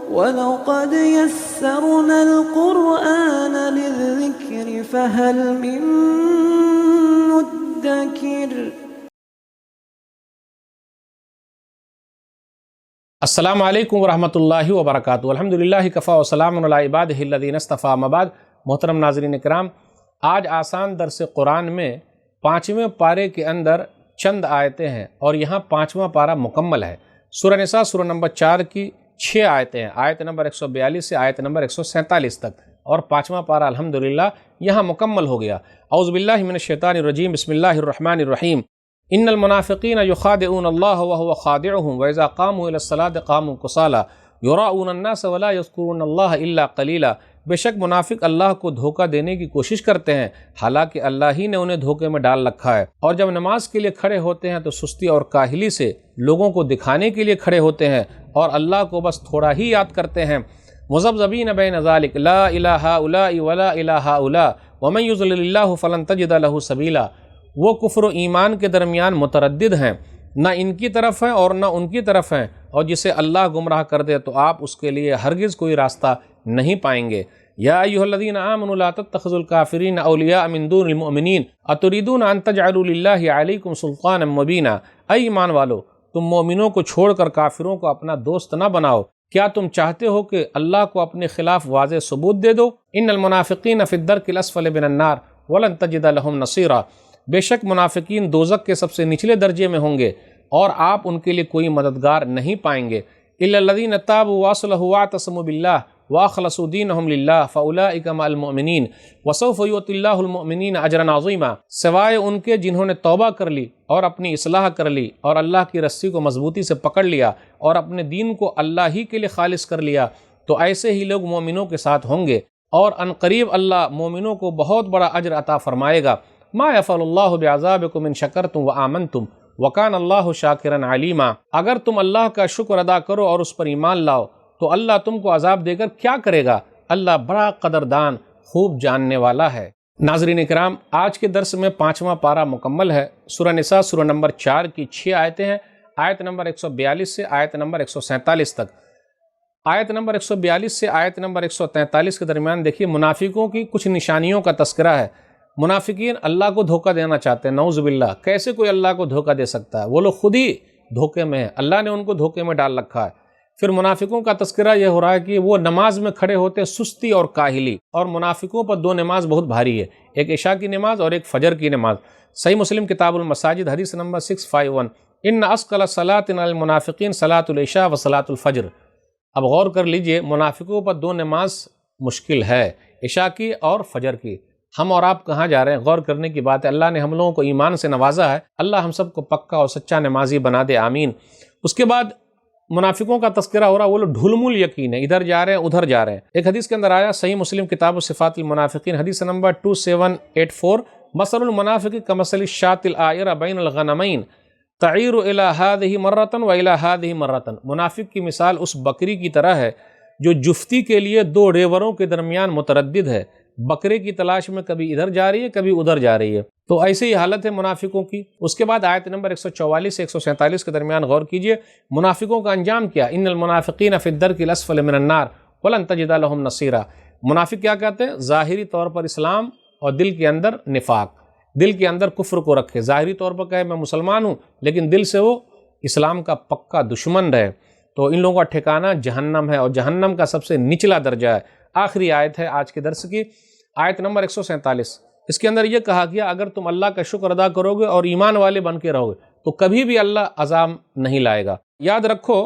وَلَقَدْ يَسَّرْنَا الْقُرْآنَ لِلذِّكْرِ فَهَلْ مِن مُّدَّكِرٍ۔ السلام علیکم ورحمۃ اللہ وبرکاتہ۔ الحمدللہ کفا وسلام علی عبادہ الذین اصطفیٰ، اما بعد۔ محترم ناظرین کرام، آج آسان درس قرآن میں 5ویں پارے کے اندر چند آیتیں ہیں اور یہاں 5واں پارہ مکمل ہے۔ سورہ نساء سورہ نمبر 4 کی 6 آیتیں ہیں، آیت نمبر 142 سے آیت نمبر 147 تک، اور 5واں پارہ الحمدللہ یہاں مکمل ہو گیا۔ اعوذ باللہ من الشیطان الرجیم، بسم اللہ الرحمن الرحیم۔ ان المنافقین یخادعون اللہ وهو خادعهم واذا قاموا الى الصلاة قاموا کسالى یراؤون الناس ولا یذکرون اللہ الا قلیلا۔ بے شک منافق اللہ کو دھوکہ دینے کی کوشش کرتے ہیں، حالانکہ اللہ ہی نے انہیں دھوکے میں ڈال رکھا ہے، اور جب نماز کے لیے کھڑے ہوتے ہیں تو سستی اور کاہلی سے لوگوں کو دکھانے کے لیے کھڑے ہوتے ہیں اور اللہ کو بس تھوڑا ہی یاد کرتے ہیں۔ مذبذبین بین ذلک لا الہ ہؤلاء ولا الہ ہؤلاء ومن یضلل اللہ فلن تجد له سبیلا۔ وہ کفر و ایمان کے درمیان متردد ہیں، نہ ان کی طرف ہیں اور نہ ان کی طرف ہیں، اور جسے اللہ گمراہ کر دے تو آپ اس کے لیے ہرگز کوئی راستہ نہیں پائیں گے۔ یا ایھا الذین آمنوا لا تتخذوا الکافرین اولیاء من دون المؤمنین اتريدون ان تجعلوا للہ علیکم سلطانا مبینا۔ اے ایمان والو، تم مومنوں کو چھوڑ کر کافروں کو اپنا دوست نہ بناؤ، کیا تم چاہتے ہو کہ اللہ کو اپنے خلاف واضح ثبوت دے دو؟ ان المنافقین فی الدرک الاسفل من النار ولن تجد لهم نصیرا۔ بے شک منافقین دوزخ کے سب سے نچلے درجے میں ہوں گے اور آپ ان کے لیے کوئی مددگار نہیں پائیں گے۔ الا الذین تابوا واصلحوا واعتصموا باللہ واخلصوا دینہم للہ فاولئک مع المؤمنین وسوف یؤتی اللہ المؤمنین اجرا عظیما۔ سوائے ان کے جنہوں نے توبہ کر لی اور اپنی اصلاح کر لی اور اللہ کی رسی کو مضبوطی سے پکڑ لیا اور اپنے دین کو اللہ ہی کے لیے خالص کر لیا، تو ایسے ہی لوگ مومنوں کے ساتھ ہوں گے، اور عنقریب اللہ مومنوں کو بہت بڑا اجر عطا فرمائے گا۔ ما یفعل اللہ بعذابکم ان شکرتم وآمنتم وکان اللہ شاکرا علیما۔ اگر تم اللہ کا شکر ادا کرو اور اس پر ایمان لاؤ تو اللہ تم کو عذاب دے کر کیا کرے گا؟ اللہ بڑا قدردان، خوب جاننے والا ہے۔ ناظرین کرام، آج کے درس میں 5واں پارہ مکمل ہے۔ سورہ نساء سورہ نمبر 4 کی 6 آیتیں ہیں، آیت نمبر 142 سے آیت نمبر 147 تک۔ آیت نمبر 142 سے آیت نمبر 143 کے درمیان دیکھیے منافقوں کی کچھ نشانیوں کا تذکرہ ہے۔ منافقین اللہ کو دھوکہ دینا چاہتے ہیں، نعوذ باللہ۔ کیسے کوئی اللہ کو دھوکہ دے سکتا ہے؟ وہ لوگ خود ہی دھوکے میں ہیں، اللہ نے ان کو دھوکے میں ڈال رکھا ہے۔ پھر منافقوں کا تذکرہ یہ ہو رہا ہے کہ وہ نماز میں کھڑے ہوتے سستی اور کاہلی، اور منافقوں پر 2 نماز بہت بھاری ہے، ایک عشاء کی نماز اور ایک فجر کی نماز۔ صحیح مسلم کتاب المساجد حدیث نمبر 651، ان اثقل صلاۃ علی المنافقین صلاۃ العشاء و صلاۃ الفجر۔ اب غور کر لیجئے، منافقوں پر 2 نماز مشکل ہے، عشاء کی اور فجر کی۔ ہم اور آپ کہاں جا رہے ہیں؟ غور کرنے کی بات ہے۔ اللہ نے ہم لوگوں کو ایمان سے نوازا ہے، اللہ ہم سب کو پکا اور سچا نمازی بنا دے، آمین۔ اس کے بعد منافقوں کا تذکرہ ہو رہا، وہ لوگ ڈھلمل یقین ہے، ادھر جا رہے ہیں ادھر جا رہے ہیں۔ ایک حدیث کے اندر آیا، صحیح مسلم کتاب صفات المنافقین حدیث نمبر 2784، مثل المنافق کمثل الشاة العائرة بین الغنمین تعیر الی ہذہ مرۃ و الی ہذہ مرۃ۔ منافق کی مثال اس بکری کی طرح ہے جو جفتی کے لیے 2 ریوروں کے درمیان متردد ہے، بکرے کی تلاش میں کبھی ادھر جا رہی ہے کبھی ادھر جا رہی ہے۔ تو ایسی ہی حالت ہے منافقوں کی۔ اس کے بعد آیت نمبر 144 سے 147 کے درمیان غور کیجئے، منافقوں کا انجام کیا؟ ان المنافقین فی الدرک الاسفل من النار ولن تجد لهم نصیرا۔ منافق کیا کہتے ہیں؟ ظاہری طور پر اسلام اور دل کے اندر نفاق، دل کے اندر کفر کو رکھے، ظاہری طور پر کہے میں مسلمان ہوں لیکن دل سے وہ اسلام کا پکا دشمن رہے، تو ان لوگوں کا ٹھکانہ جہنم ہے، اور جہنم کا سب سے نچلا درجہ ہے۔ آخری آیت ہے آج کے درس کی، آیت نمبر 147۔ اس کے اندر یہ کہا گیا اگر تم اللہ کا شکر ادا کرو گے اور ایمان والے بن کے رہو گے تو کبھی بھی اللہ عذاب نہیں لائے گا۔ یاد رکھو،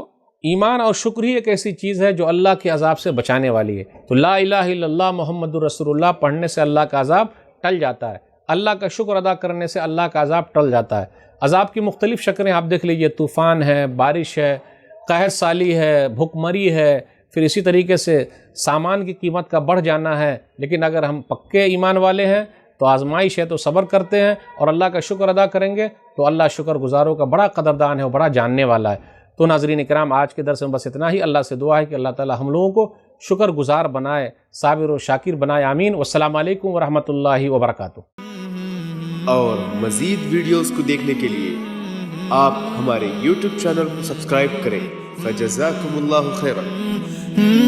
ایمان اور شکر ہی ایک ایسی چیز ہے جو اللہ کے عذاب سے بچانے والی ہے۔ تو لا الہ الا اللہ محمد الرسول اللہ پڑھنے سے اللہ کا عذاب ٹل جاتا ہے، اللہ کا شکر ادا کرنے سے اللہ کا عذاب ٹل جاتا ہے۔ عذاب کی مختلف شکلیں آپ دیکھ لیجئے، طوفان ہے، بارش ہے، قحط سالی ہے، بھوک مری ہے، پھر اسی طریقے سے سامان کی قیمت کا بڑھ جانا ہے۔ لیکن اگر ہم پکے ایمان والے ہیں تو آزمائش ہے تو صبر کرتے ہیں اور اللہ کا شکر ادا کریں گے تو اللہ شکر گزاروں کا بڑا قدردان ہے اور بڑا جاننے والا ہے۔ تو ناظرین اکرام، آج کے درس میں بس اتنا ہی۔ اللہ سے دعا ہے کہ اللہ تعالی ہم لوگوں کو شکر گزار بنائے، صابر و شاکر بنائے، آمین۔ والسلام علیکم ورحمۃ اللہ وبرکاتہ۔ اور مزید ویڈیوز کو دیکھنے کے لیے آپ ہمارے YouTube چینل کو سبسکرائب کریں۔ فجزاکم اللہ خیرا۔ Hmm.